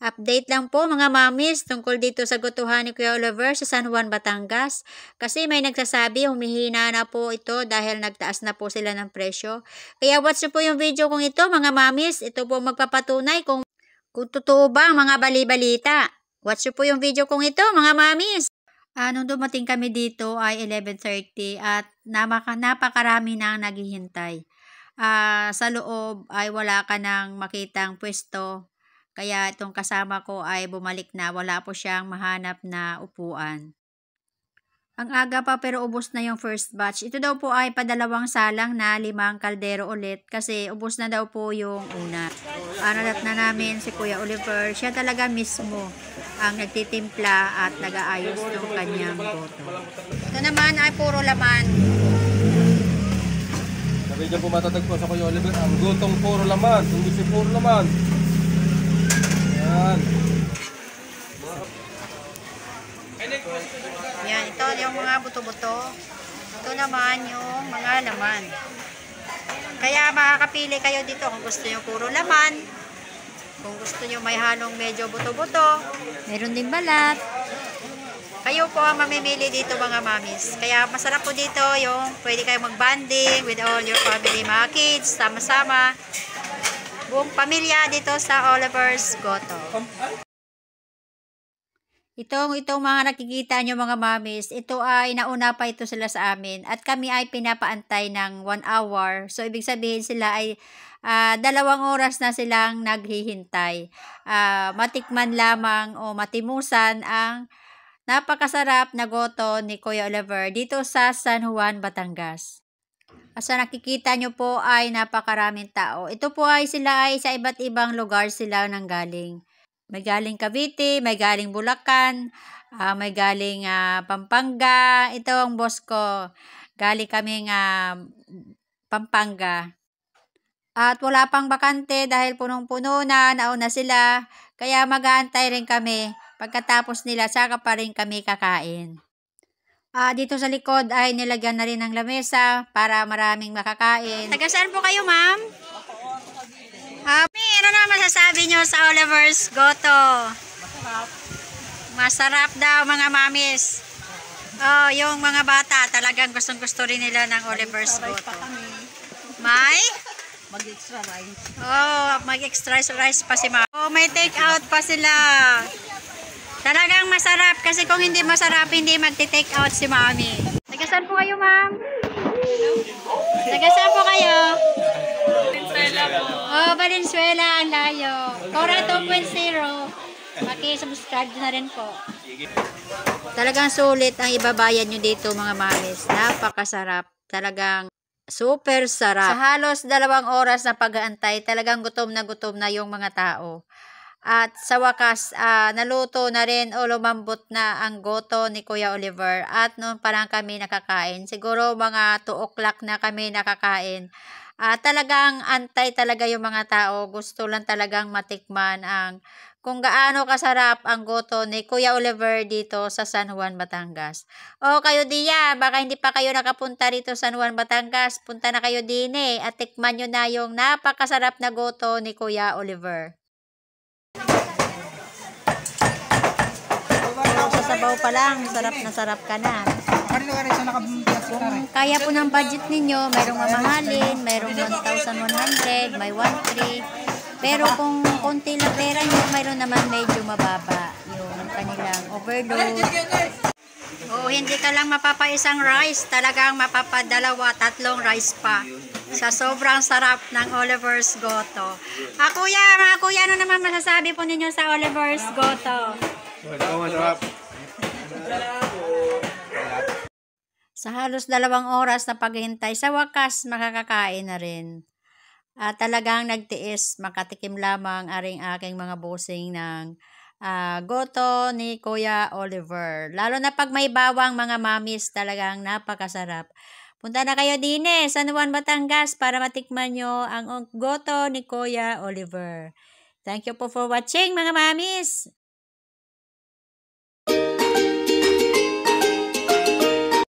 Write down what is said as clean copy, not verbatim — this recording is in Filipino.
Update lang po mga mamis tungkol dito sa gotohan ni Kuya Oliver sa San Juan, Batangas. Kasi may nagsasabi humihina na po ito dahil nagtaas na po sila ng presyo. Kaya watch nyo po yung video kong ito mga mamis. Ito po magpapatunay kung totoo ba ang mga bali-balita. Watch nyo po yung video kong ito mga mamis. Nung dumating kami dito ay 11:30 at napakarami na ang naghihintay. Sa loob ay wala ka nang makitang pwesto. Kaya itong kasama ko ay bumalik na, wala po siyang mahanap na upuan. Ang aga pa pero ubos na yung first batch. Ito daw po ay padalawang salang na 5 kaldero ulit kasi ubos na daw po yung una. Hanap na namin si Kuya Oliver. Siya talaga mismo ang nagtitimpla at nag-aayos ng kanyang goto. Ito naman ay puro laman. Sabi dyan po matatagpo sa Kuya Oliver, ang gotong puro laman, hindi si puro laman. Yan, ito yung mga buto-buto. Ito naman yung mga laman. Kaya makakapili kayo dito kung gusto nyo puro laman. Kung gusto nyo may halong medyo buto-buto. Meron din balat. Kayo po ang mamimili dito mga mamis. Kaya masarap po dito yung pwede kayong mag-bonding with all your family, mga kids, sama-sama. Buong pamilya dito sa Oliver's Goto. Itong mga nakikita nyo mga mamis, ito ay nauna pa ito sila sa amin at kami ay pinapaantay ng 1 hour. So ibig sabihin sila ay 2 oras na silang naghihintay. Matikman lamang o matimusan ang napakasarap na goto ni Kuya Oliver dito sa San Juan, Batangas. Sa nakikita nyo po ay napakaraming tao. Ito po ay sila ay sa iba't ibang lugar sila nang galing. May galing Cavite, may galing Bulacan, may galing Pampanga. Ito ang boss ko. Galing kaming Pampanga. At wala pang bakante dahil punong-puno na, nauna sila. Kaya mag-aantay rin kami. Pagkatapos nila, saka pa rin kami kakain. Dito sa likod ay nilagyan na rin ng lamesa para maraming makakain. Taga saan po kayo, ma'am? Ano na masasabi nyo sa Oliver's Goto? Masarap. Masarap daw mga mamis. Yung mga bata talagang gustong-gusto rin nila ng Oliver's Goto. May? Mag-extra rice. Mag-extra rice pa si ma'am. May take out pa sila. Talagang masarap kasi kung hindi masarap, hindi magti-take out si mami. Taga-saan po kayo, ma'am? Taga-saan po kayo? Valenzuela po. Valenzuela, ang layo. Cora 2.0. Paki-subscribe na rin po. Talagang sulit ang ibabayan nyo dito, mga mamis. Napakasarap. Talagang super sarap. Sa halos 2 oras na pag-aantay, talagang gutom na yung mga tao. At sa wakas, naluto na rin o lumambot na ang goto ni Kuya Oliver. At noon pa lang kami nakakain. Siguro mga 2 o'clock na kami nakakain. Talagang antay talaga yung mga tao. Gusto lang talagang matikman ang kung gaano kasarap ang goto ni Kuya Oliver dito sa San Juan, Batangas. Kayo diya, baka hindi pa kayo nakapunta rito sa San Juan, Batangas. Punta na kayo din at tikman nyo na yung napakasarap na goto ni Kuya Oliver. Sa sabaw pa lang, sarap na sarap ka na. Kung kaya po ng budget ninyo, mayroong mamahalin, mayroong 1,100, may 1,300. Pero kung konti lang pera nyo, mayroon naman medyo mababa yung kanilang overload. Hindi ka lang mapapaisang rice, talagang mapapadalawa, 3 rice pa. Sa sobrang sarap ng Oliver's Goto. Kuya, ano naman masasabi po ninyo sa Oliver's Goto? Masarap. Sa halos 2 oras na paghintay, sa wakas makakakain na rin. Talagang nagtiis, makatikim lamang aring aking mga bossing ng goto ni Kuya Oliver. Lalo na pag may bawang mga mamis, talagang napakasarap. Punta na kayo din San Juan, Batangas para matikman nyo ang goto ni Kuya Oliver. Thank you po for watching mga mamis.